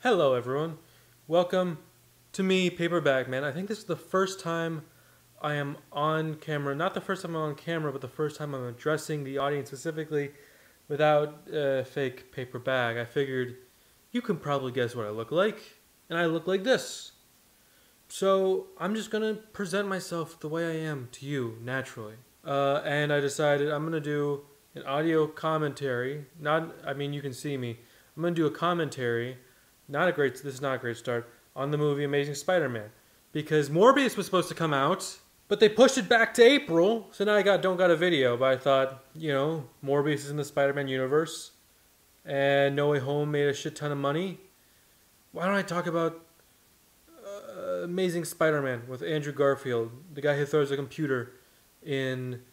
Hello everyone, welcome to me, Paperback Man. I think this is the first time I am on camera, not the first time I'm on camera, but the first time I'm addressing the audience specifically without a fake paper bag. I figured you can probably guess what I look like, and I look like this. So I'm just going to present myself the way I am to you, naturally. And I decided I'm going to do an audio commentary, you can see me. I'm going to do a commentary. This is not a great start, on the movie Amazing Spider-Man. Because Morbius was supposed to come out, but they pushed it back to April, so now I don't got a video. But I thought, Morbius is in the Spider-Man universe, and No Way Home made a shit ton of money. Why don't I talk about Amazing Spider-Man with Andrew Garfield, the guy who throws a computer in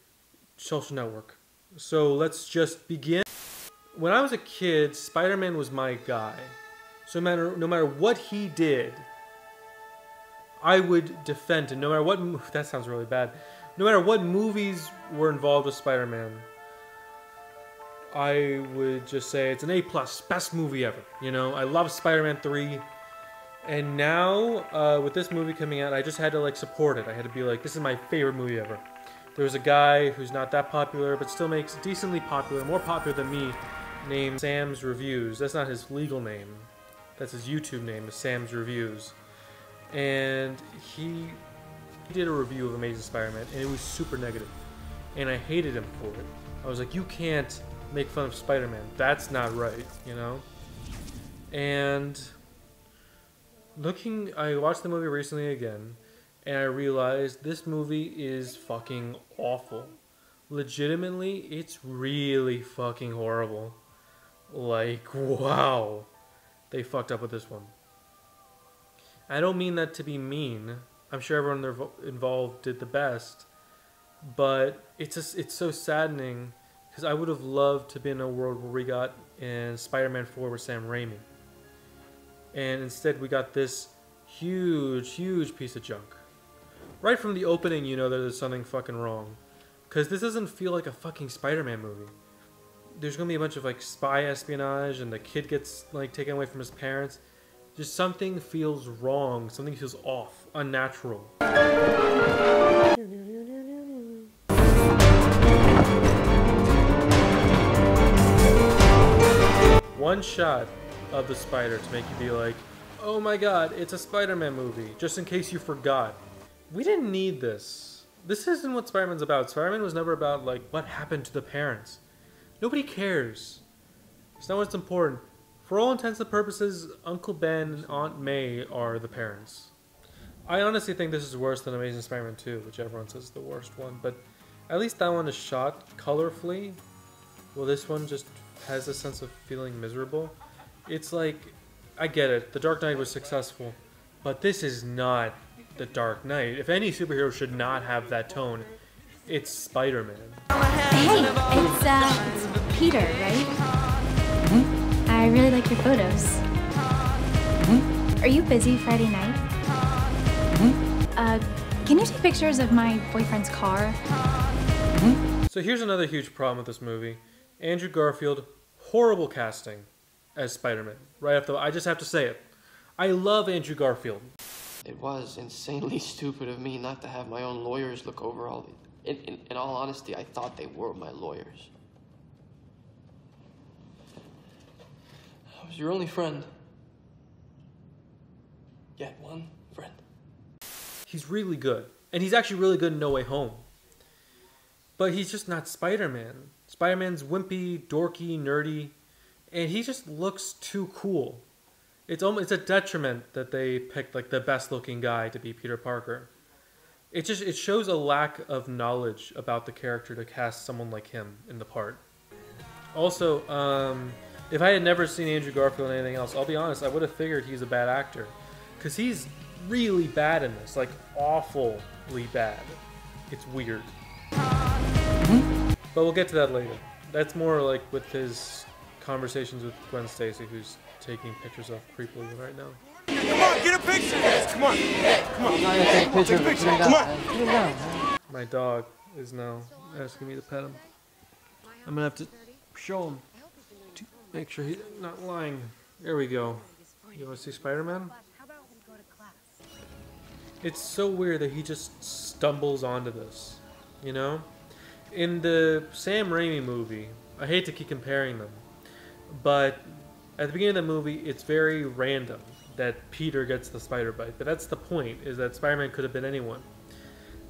Social Network. So let's just begin. When I was a kid, Spider-Man was my guy. So no matter what he did, I would defend him. No matter what, that sounds really bad. No matter what movies were involved with Spider-Man, I would just say it's an A+, best movie ever. I love Spider-Man 3. And now, with this movie coming out, I just had to support it. I had to be like, this is my favorite movie ever. There was a guy who's not that popular, but still makes decently popular, more popular than me, named Sam's Reviews. That's not his legal name. That's his YouTube name, is Sam's Reviews. And he did a review of Amazing Spider-Man, and it was super negative. And I hated him for it. I was like, you can't make fun of Spider-Man. That's not right, And I watched the movie recently again, and I realized this movie is fucking awful. Legitimately, it's really fucking horrible. Wow. They fucked up with this one. I don't mean that to be mean. I'm sure everyone involved did the best. But it's so saddening, because I would have loved to be in a world where we got in Spider-Man 4 with Sam Raimi. And instead we got this huge piece of junk. Right from the opening, there's something fucking wrong. Because this doesn't feel like a fucking Spider-Man movie. There's going to be a bunch of spy espionage, and the kid gets taken away from his parents. Just something feels wrong. Something feels off. Unnatural. One shot of the spider to make you be like, oh my god, it's a Spider-Man movie, just in case you forgot. We didn't need this. This isn't what Spider-Man's about. Spider-Man was never about what happened to the parents. Nobody cares. It's not what's important. For all intents and purposes, Uncle Ben and Aunt May are the parents. I honestly think this is worse than Amazing Spider-Man 2, which everyone says is the worst one, but at least that one is shot colorfully. Well, this one just has a sense of feeling miserable. It's I get it, The Dark Knight was successful, but this is not The Dark Knight. If any superhero should not have that tone, it's Spider-Man. Hey, it's Peter, right? Mm-hmm. I really like your photos. Mm-hmm. Are you busy Friday night? Mm-hmm. Can you take pictures of my boyfriend's car? Mm-hmm. So here's another huge problem with this movie. Andrew Garfield, horrible casting as Spider-Man. Right off the bat, I just have to say it. I love Andrew Garfield. It was insanely stupid of me not to have my own lawyers look over all the... In all honesty, I thought they were my lawyers. I was your only friend. Yet one friend. He's really good. And he's actually really good in No Way Home. But he's just not Spider-Man. Spider-Man's wimpy, dorky, nerdy, and he just looks too cool. It's a detriment that they picked the best looking guy to be Peter Parker. It shows a lack of knowledge about the character to cast someone like him in the part. Also, if I had never seen Andrew Garfield in anything else, I'll be honest, I would have figured he's a bad actor. Because he's really bad in this, awfully bad. It's weird. But we'll get to that later. That's more with his conversations with Gwen Stacy, who's taking pictures of creepily right now. Come on, get a picture! Come on! Come on! I'm not gonna take a picture. Come on! Put it down. My dog is now asking me to pet him. I'm gonna have to show him to make sure he's not lying. There we go. You want to see Spider-Man? It's so weird that he just stumbles onto this, you know? In the Sam Raimi movie, I hate to keep comparing them, but at the beginning of the movie, it's very random that Peter gets the spider bite. But that's the point, is that Spider-Man could have been anyone.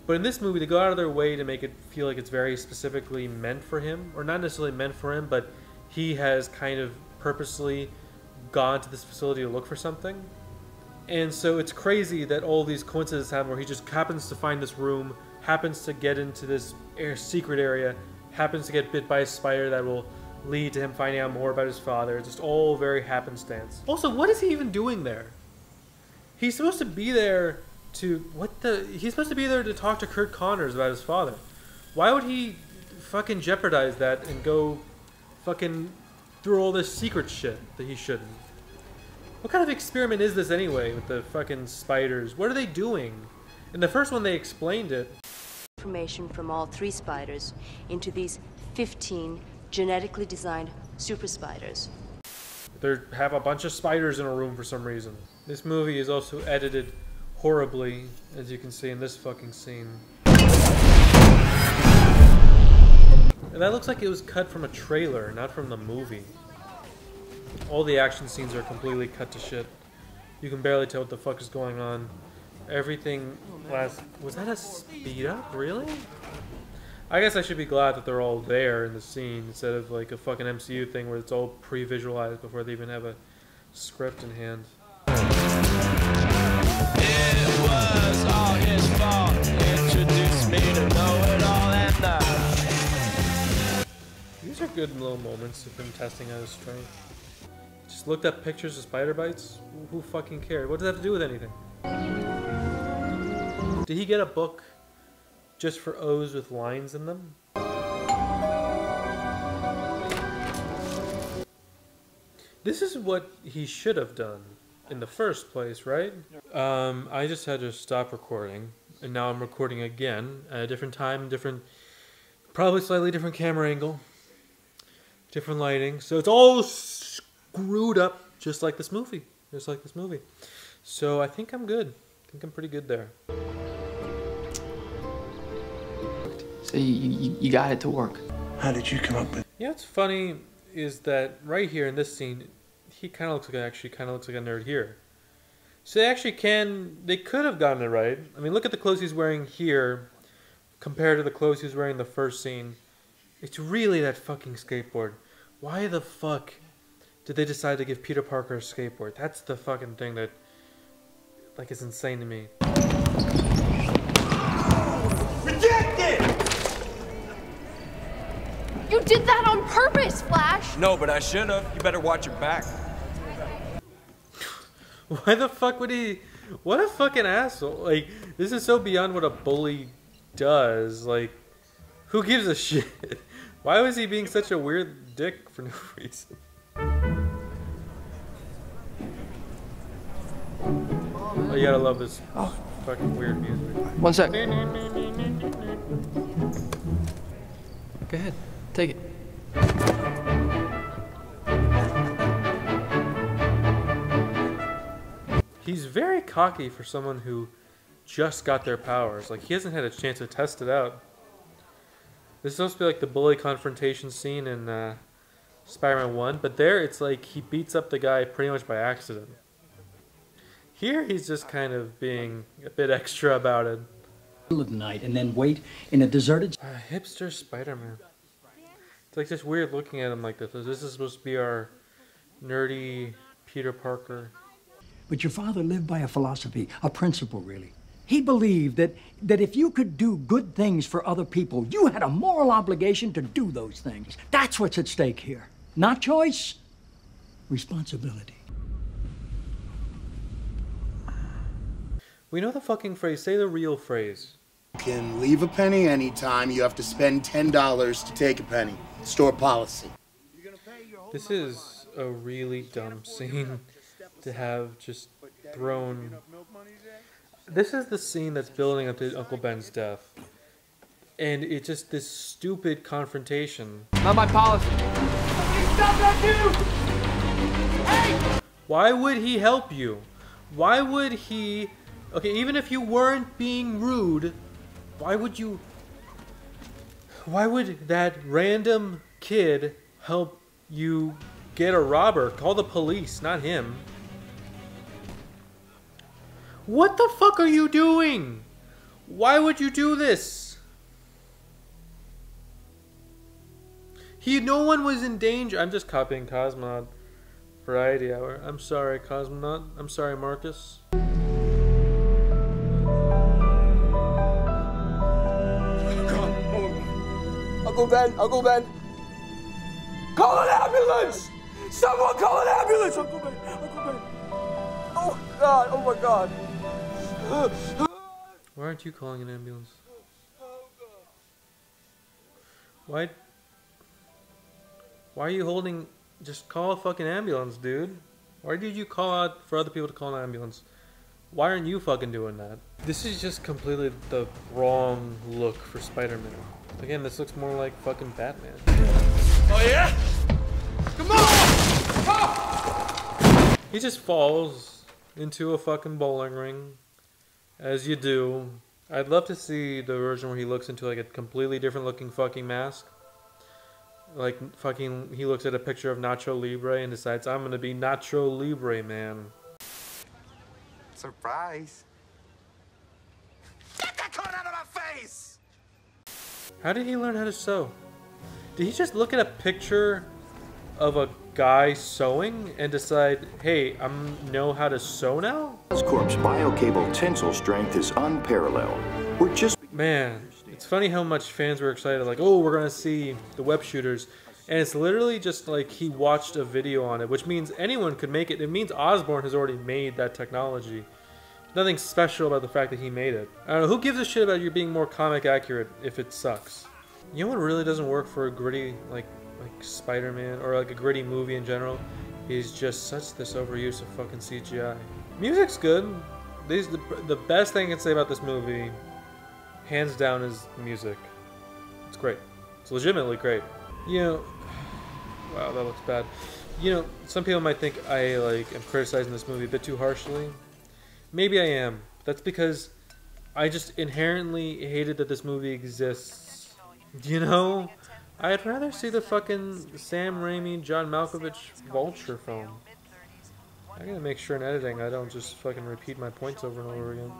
But in this movie, they go out of their way to make it feel like it's very specifically meant for him. Or not necessarily meant for him, but he has kind of purposely gone to this facility to look for something. And so it's crazy that all these coincidences happen where he just happens to find this room, happens to get into this secret area, happens to get bit by a spider that will lead to him finding out more about his father. It's just all very happenstance. Also, what is he even doing there? He's supposed to be there to... He's supposed to be there to talk to Curt Connors about his father. Why would he fucking jeopardize that and go fucking through all this secret shit that he shouldn't? What kind of experiment is this anyway with the fucking spiders? What are they doing? In the first one they explained it. Information from all 3 spiders into these 15 genetically designed super spiders. They have a bunch of spiders in a room for some reason. This movie is also edited horribly, as you can see in this fucking scene. And that looks like it was cut from a trailer, not from the movie. All the action scenes are completely cut to shit. You can barely tell what the fuck is going on. Everything was that a speed up? Really? I guess I should be glad that they're all there in the scene instead of like a fucking MCU thing where it's all pre-visualized before they even have a script in hand. It was all his fault. Introduced me to know it all and These are good little moments of him testing out his strength. Just looked up pictures of spider bites? Who fucking cared? What does that have to do with anything? Did he get a book just for O's with lines in them? This is what he should have done in the first place, right? I just had to stop recording, and now I'm recording again at a different time, probably slightly different camera angle, different lighting, so it's all screwed up, just like this movie. So I think I'm good. I think I'm pretty good there. So you got it to work. How did you come up with? Yeah, what's funny is that right here in this scene, he kind of looks like a nerd here. So they could have gotten it right. I mean, look at the clothes he's wearing here compared to the clothes he was wearing in the first scene. It's really that fucking skateboard. Why the fuck did they decide to give Peter Parker a skateboard? That's the fucking thing that, like, is insane to me. You did that on purpose, Flash! No, but I should have. You better watch your back. Why the fuck would he... What a fucking asshole. Like, this is so beyond what a bully does. Like, who gives a shit? Why was he being such a weird dick for no reason? Oh, you gotta love this fucking weird music. One sec. Go ahead. Take it. He's very cocky for someone who just got their powers. Like, he hasn't had a chance to test it out. This is supposed to be like the bully confrontation scene in Spider-Man 1, but there it's like he beats up the guy pretty much by accident. Here he's just kind of being a bit extra about it. Of the night and then wait in a deserted... Hipster Spider-Man. It's like just weird looking at him like this. This is supposed to be our nerdy Peter Parker. But your father lived by a philosophy, a principle, really. He believed that if you could do good things for other people, you had a moral obligation to do those things. That's what's at stake here. Not choice, responsibility. We know the fucking phrase. Say the real phrase. You can leave a penny anytime. You have to spend $10 to take a penny. Store policy. This is a really dumb scene to have just thrown. This is the scene that's building up to Uncle Ben's death. And it's just this stupid confrontation. Not my policy. Stop that dude! Hey! Why would he help you? Why would he... Okay, even if you weren't being rude, why would you... Why would that random kid help you get a robber? Call the police, not him. What the fuck are you doing? Why would you do this? No one was in danger. I'm just copying Cosmonaut Variety Hour. I'm sorry, Cosmonaut. I'm sorry, Marcus. Uncle Ben, Uncle Ben. Call an ambulance! Someone call an ambulance, Uncle Ben, Uncle Ben. Oh God, oh my God. Why aren't you calling an ambulance? Why are you holding... Just call a fucking ambulance, dude. Why did you call out for other people to call an ambulance? Why aren't you fucking doing that? This is just completely the wrong look for Spider-Man. Again, this looks more like fucking Batman. Oh yeah? Come on! Oh! He just falls into a fucking bowling ring. As you do. I'd love to see the version where he looks into like a completely different looking fucking mask. Like fucking, he looks at a picture of Nacho Libre and decides, I'm gonna be Nacho Libre, man. Surprise. Get that cone out of my face! How did he learn how to sew? Did he just look at a picture of a guy sewing and decide, hey, I know how to sew now? Oscorp's BioCable tensile strength is unparalleled. We're just... Man, it's funny how much fans were excited, like, oh, we're gonna see the web shooters. And it's literally just like he watched a video on it, which means anyone could make it. It means Osborn has already made that technology. Nothing special about the fact that he made it. I don't know, who gives a shit about you being more comic accurate if it sucks? You know what really doesn't work for a gritty, like Spider-Man, or like a gritty movie in general? Is just such this overuse of fucking CGI. Music's good. The best thing I can say about this movie, hands down, is music. It's great. It's legitimately great. You know, wow, that looks bad. You know, some people might think I am criticizing this movie a bit too harshly. Maybe I am. That's because I just inherently hated that this movie exists. You know? I'd rather see the fucking Sam Raimi, John Malkovich Vulture film. I gotta make sure in editing I don't just fucking repeat my points over and over again.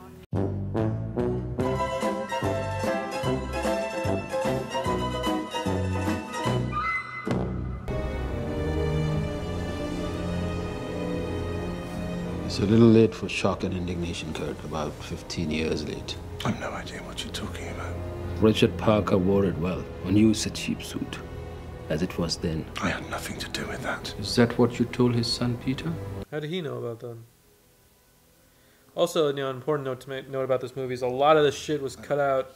It's a little late for shock and indignation, Kurt. About 15 years late. I've no idea what you're talking about. Richard Parker wore it well when you used a cheap suit, as it was then. I had nothing to do with that. Is that what you told his son, Peter? How did he know about that? Also, you know, an important note to note about this movie is a lot of the shit was cut out.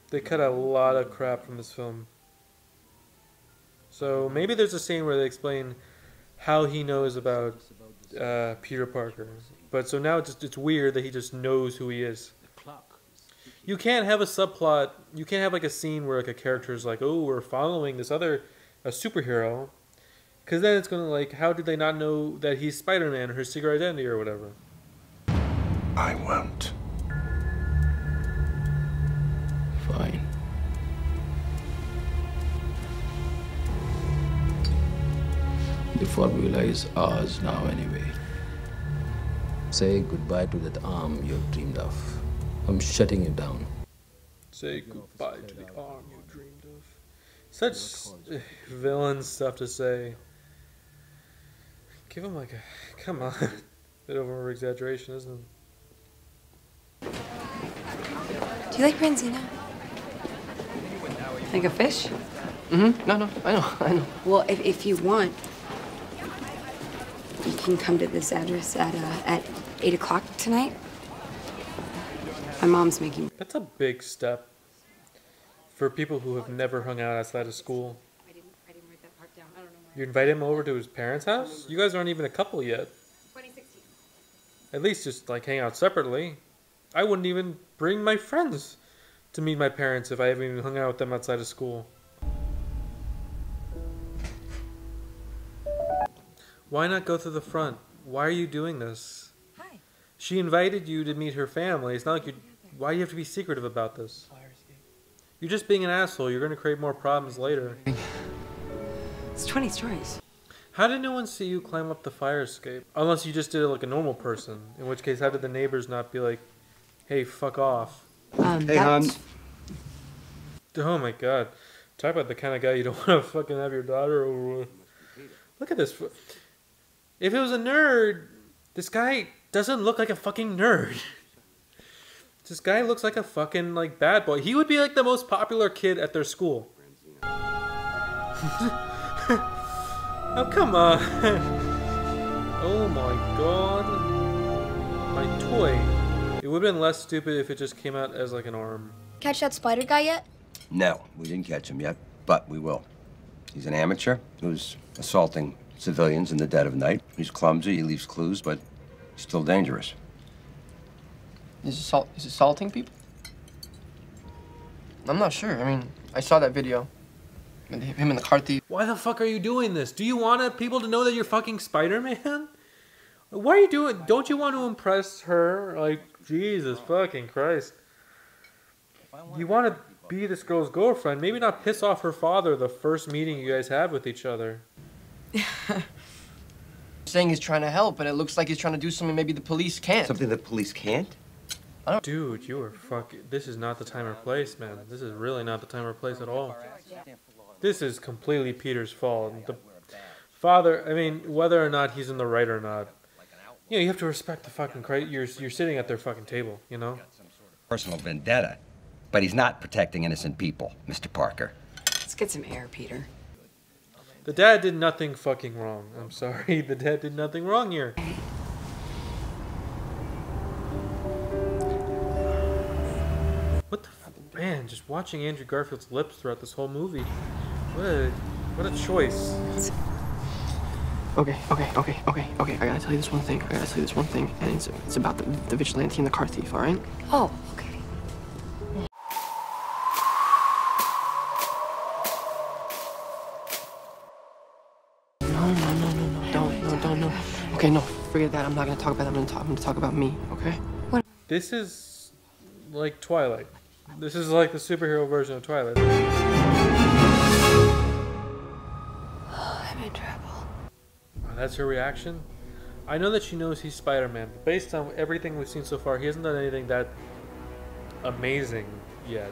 They cut out a lot of crap from this film. So maybe there's a scene where they explain how he knows about Peter Parker. But so now it's weird that he just knows who he is. You can't have a subplot. You can't have like a scene where like a character is like, oh, we're following this other superhero. Because then it's going to like, how did they not know that he's Spider-Man or his secret identity or whatever? I won't. Fine. The formula is ours now anyway. Say goodbye to that arm you've dreamed of. I'm shutting you down. Say goodbye to the arm you dreamed of. Such villain stuff to say. Give him like a... Come on. Bit over exaggeration, isn't it? Do you like Branzino? Like a fish? Mm-hmm. No, I know. Well, if you want, you can come to this address at 8 o'clock tonight. My mom's making... That's a big step for people who have never hung out outside of school. I didn't write that part down. I don't know why. You invite him over to his parents' house? You guys aren't even a couple yet. 2016. At least just like hang out separately. I wouldn't even bring my friends to meet my parents if I haven't even hung out with them outside of school. Why not go to the front? Why are you doing this? Hi. She invited you to meet her family. It's not like you. Why do you have to be secretive about this? You're just being an asshole. You're going to create more problems later. It's 20 stories. How did no one see you climb up the fire escape? Unless you just did it like a normal person. In which case, how did the neighbors not be like, hey, fuck off? Hey, hon. Oh my god. Talk about the kind of guy you don't want to fucking have your daughter over with. Look at this. If it was a nerd, this guy doesn't look like a fucking nerd. This guy looks like a fucking, like, bad boy. He would be, like, the most popular kid at their school. Oh, come on. Oh, my God. My toy. It would have been less stupid if it just came out as, like, an arm. Catch that spider guy yet? No, we didn't catch him yet, but we will. He's an amateur who's assaulting civilians in the dead of night. He's clumsy, he leaves clues, but he's still dangerous. He's assaulting people? I'm not sure. I mean, I saw that video. Him and the car thief. Why the fuck are you doing this? Do you want people to know that you're fucking Spider-Man? Why are you doing? Don't you want to impress her? Like, Jesus fucking Christ. You want to be this girl's girlfriend. Maybe not piss off her father the first meeting you guys have with each other. Saying he's trying to help, but it looks like he's trying to do something maybe the police can't. Something the police can't? Dude, you are fucking... This is not the time or place, man. This is really not the time or place at all. This is completely Peter's fault. The father, I mean, whether or not he's in the right or not, you know, you have to respect the fucking... You're sitting at their fucking table, you know? Personal vendetta. But he's not protecting innocent people, Mr. Parker. Let's get some air, Peter. The dad did nothing fucking wrong. I'm sorry. The dad did nothing wrong here. What the man? Just watching Andrew Garfield's lips throughout this whole movie. What a choice. Okay. I gotta tell you this one thing. And it's about the vigilante and the car thief. All right? Oh, okay. No. Okay, no, forget that. I'm not gonna talk about that. I'm gonna talk about me, okay? What? This is like Twilight. This is like the superhero version of Twilight. I'm in trouble. That's her reaction? I know that she knows he's Spider-Man, but based on everything we've seen so far, he hasn't done anything that amazing yet.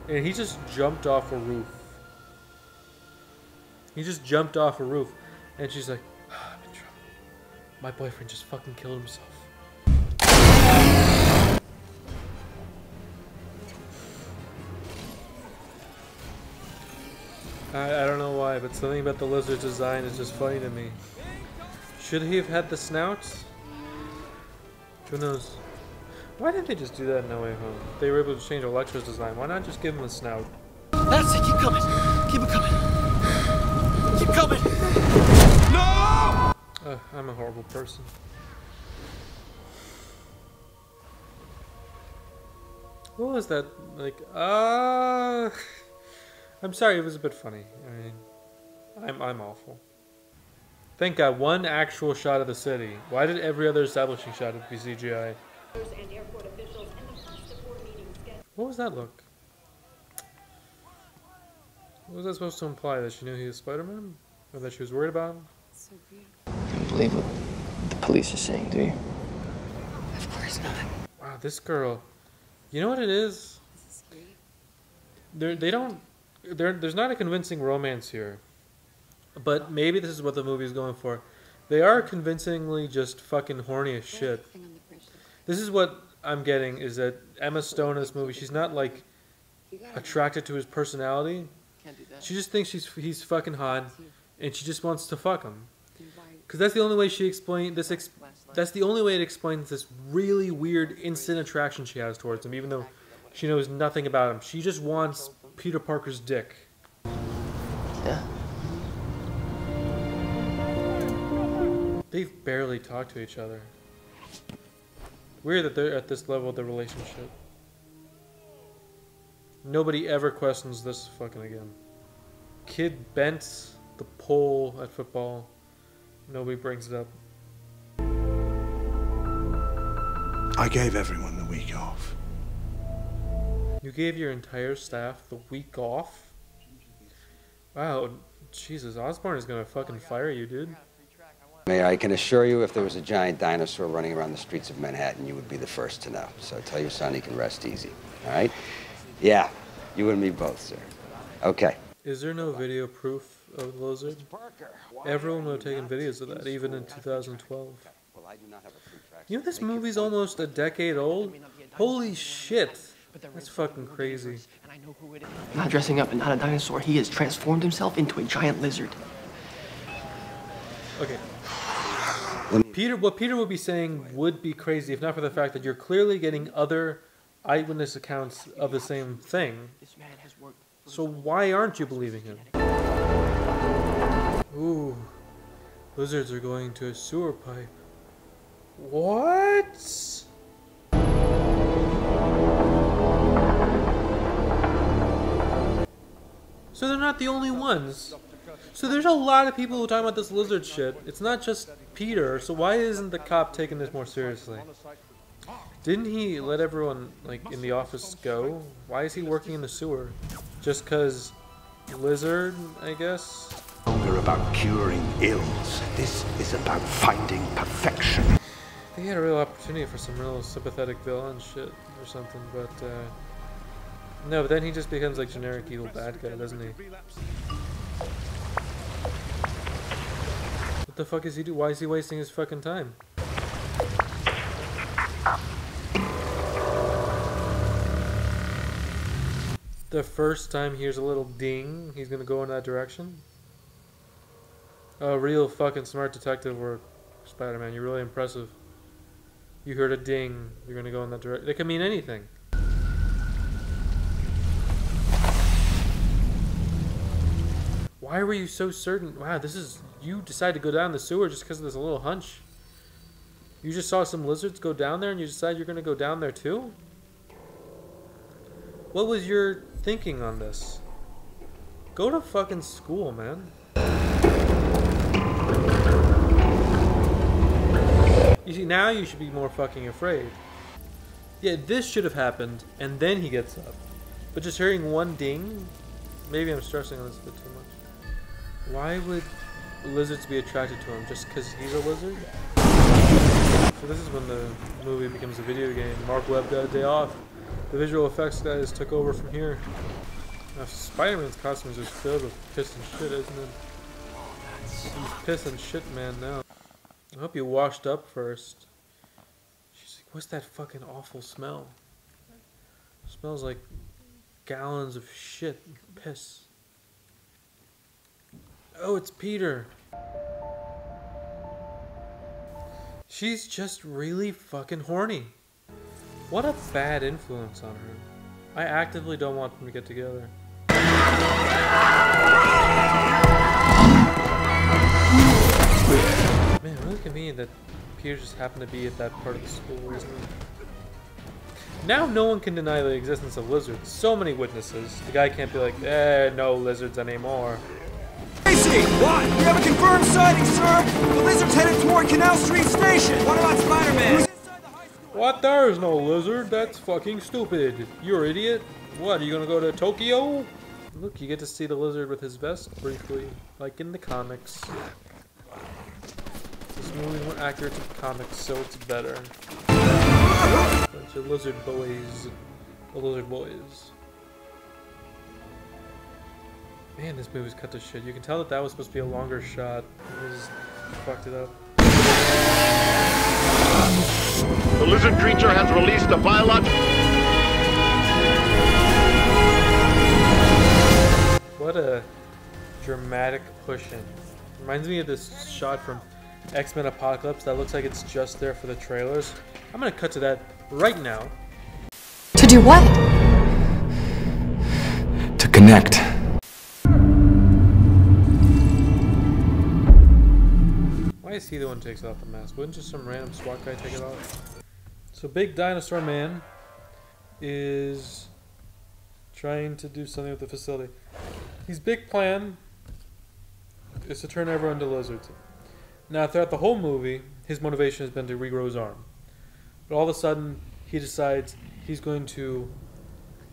And he just jumped off a roof. And she's like, oh, I'm in trouble. My boyfriend just fucking killed himself. I don't know why, but something about the lizard's design is just funny to me. Should he have had the snouts? Who knows? Why didn't they just do that in No Way Home? They were able to change Electro's design. Why not just give him a snout? That's it, keep coming. Keep it coming. Keep coming. No! I'm a horrible person. What was that? Like, I'm sorry, it was a bit funny. I mean, I'm awful. Thank God, one actual shot of the city. Why did every other establishing shot have to be CGI? What was that look? What was that supposed to imply? That she knew he was Spider-Man? Or that she was worried about him? So beautiful. You don't believe what the police are saying, do you? Of course not. Wow, this girl. You know what it is? There's not a convincing romance here. But maybe this is what the movie's going for. They are convincingly just fucking horny as shit. This is what I'm getting, is that Emma Stone in this movie, she's not like attracted to his personality. She just thinks he's fucking hot, and she just wants to fuck him. Because that's the only way she explains this. That's the only way it explains this really weird instant attraction she has towards him, even though she knows nothing about him. She just wants Peter Parker's dick. Yeah. They've barely talked to each other. Weird that they're at this level of the relationship. Nobody ever questions this fucking again. Kid bent the pole at football. Nobody brings it up. I gave everyone the week off. You gave your entire staff the week off? Wow, Jesus, Osborn is gonna fucking fire you, dude. Mayor, I can assure you if there was a giant dinosaur running around the streets of Manhattan, you would be the first to know. So tell your son he can rest easy, all right? Yeah, you and me both, sir. Okay. Is there no video proof of the lizard? Everyone would have taken videos of that, even in 2012. You know this movie's almost a decade old? Holy shit. That's fucking crazy. Not dressing up and not a dinosaur. He has transformed himself into a giant lizard. Okay. What Peter would be saying would be crazy if not for the fact that you're clearly getting other eyewitness accounts of the same thing. So why aren't you believing him? Ooh. Lizards are going to a sewer pipe. What? So they're not the only ones. So there's a lot of people who are talking about this lizard shit. It's not just Peter. So why isn't the cop taking this more seriously? Didn't he let everyone, like, in the office go? Why is he working in the sewer? Just because lizard, I guess? Longer about curing ills. This is about finding perfection. They had a real opportunity for some real sympathetic villain shit or something, but no, but then he just becomes like generic evil bad guy, doesn't he? What the fuck is he doing? Why is he wasting his fucking time? The first time he hears a little ding, he's gonna go in that direction? Oh, real fucking smart detective work, Spider-Man. You're really impressive. You heard a ding, you're gonna go in that direction. It could mean anything. Why were you so certain? Wow, this is... You decided to go down the sewer just because of this little hunch. You just saw some lizards go down there and you decided you're gonna go down there too? What was your thinking on this? Go to fucking school, man. You see, now you should be more fucking afraid. Yeah, this should have happened, and then he gets up. But just hearing one ding, maybe I'm stressing on this a bit too much. Why would lizards be attracted to him? Just because he's a lizard? So this is when the movie becomes a video game. Mark Webb got a day off. The visual effects guys took over from here. Now, Spider-Man's costume is just filled with piss and shit, isn't it? He's piss and shit man now. I hope you washed up first. She's like, what's that fucking awful smell? It smells like gallons of shit and piss. Oh, it's Peter. She's just really fucking horny. What a bad influence on her. I actively don't want them to get together. Man, really convenient that Peter just happened to be at that part of the school, isn't it? Now no one can deny the existence of lizards. So many witnesses. The guy can't be like, no lizards anymore. Casey! What? We have a confirmed sighting, sir! The lizard's headed toward Canal Street Station! What about Spider-Man? What? There's no lizard. That's fucking stupid. You're an idiot. What, are you gonna go to Tokyo? Look, you get to see the lizard with his vest briefly, like in the comics. This movie is more accurate to the comics, so it's better. Bunch of lizard boys. The lizard boys. Man, this movie's cut to shit. You can tell that that was supposed to be a longer shot. They just fucked it up. The lizard creature has released a biological... What a dramatic push-in. Reminds me of this shot from X-Men Apocalypse that looks like it's just there for the trailers. I'm gonna cut to that right now. To do what? To connect. Why is he the one who takes off the mask? Wouldn't just some random SWAT guy take it off? So Big Dinosaur Man is trying to do something with the facility. His big plan is to turn everyone into lizards. Now, throughout the whole movie, his motivation has been to regrow his arm. But But all of a sudden, he decides he's going to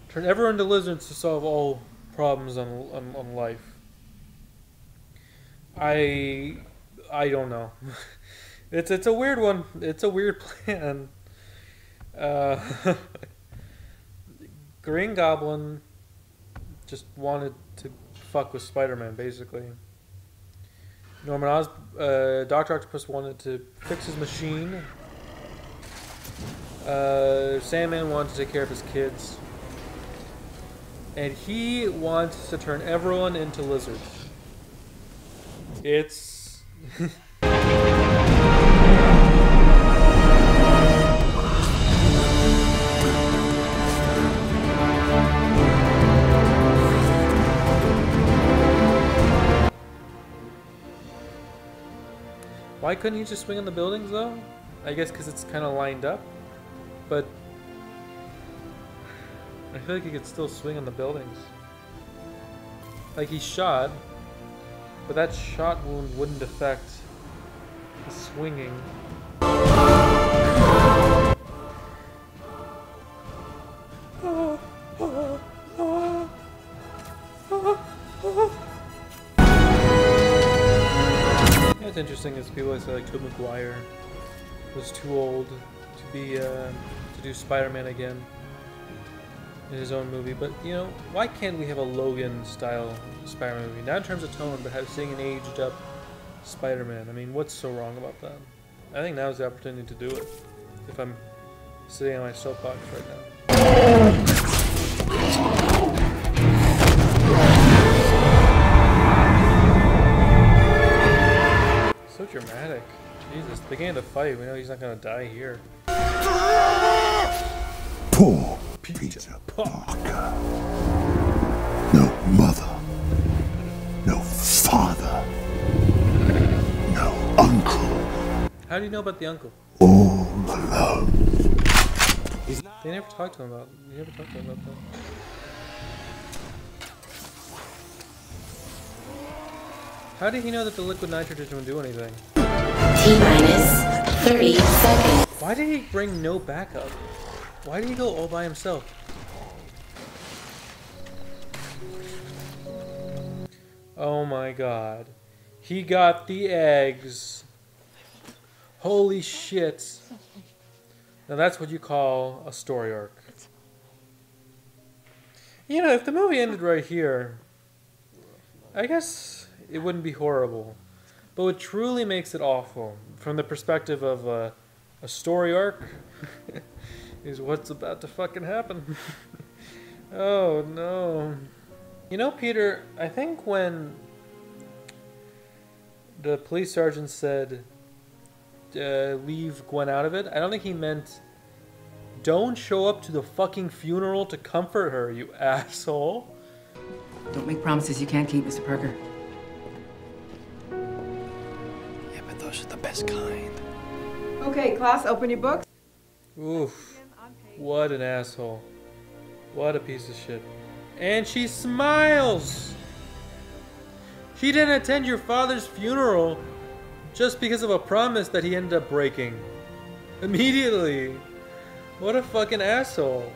turn everyone into lizards to solve all problems on life. I don't know. It's a weird one. It's a weird plan. Green Goblin just wanted to fuck with Spider-Man, basically. Dr. Octopus wanted to fix his machine. Sandman wanted to take care of his kids. And he wants to turn everyone into lizards. It's... Why couldn't he just swing on the buildings, though? I guess because it's kind of lined up. But I feel like he could still swing on the buildings. Like, he's shot, but that shot wound wouldn't affect the swinging. What's interesting is people say like Tobey Maguire was too old to be to do Spider-Man again in his own movie, but you know, why can't we have a Logan-style Spider-Man movie? Not in terms of tone, but seeing an aged-up Spider-Man. I mean, what's so wrong about that? I think now's the opportunity to do it. If I'm sitting on my soapbox right now. So dramatic. Jesus, beginning the fight. We know he's not gonna die here. Poor Peter Parker. No mother. No father. No uncle. How do you know about the uncle? All alone. They never talked to him about. You never talked to him about that. How did he know that the liquid nitrogen wouldn't do anything? T-minus 30 seconds. Why did he bring no backup? Why did he go all by himself? Oh my god. He got the eggs. Holy shit. Now that's what you call a story arc. You know, if the movie ended right here, I guess it wouldn't be horrible. But what truly makes it awful, from the perspective of a story arc, is what's about to fucking happen. Oh no. You know, Peter, I think when the police sergeant said leave Gwen out of it, I don't think he meant don't show up to the fucking funeral to comfort her, you asshole. Don't make promises you can't keep, Mr. Parker. Yeah, but those are the best kind. Okay, class, open your books. Oof. What an asshole. What a piece of shit. And she smiles! She didn't attend your father's funeral just because of a promise that he ended up breaking. Immediately. What a fucking asshole.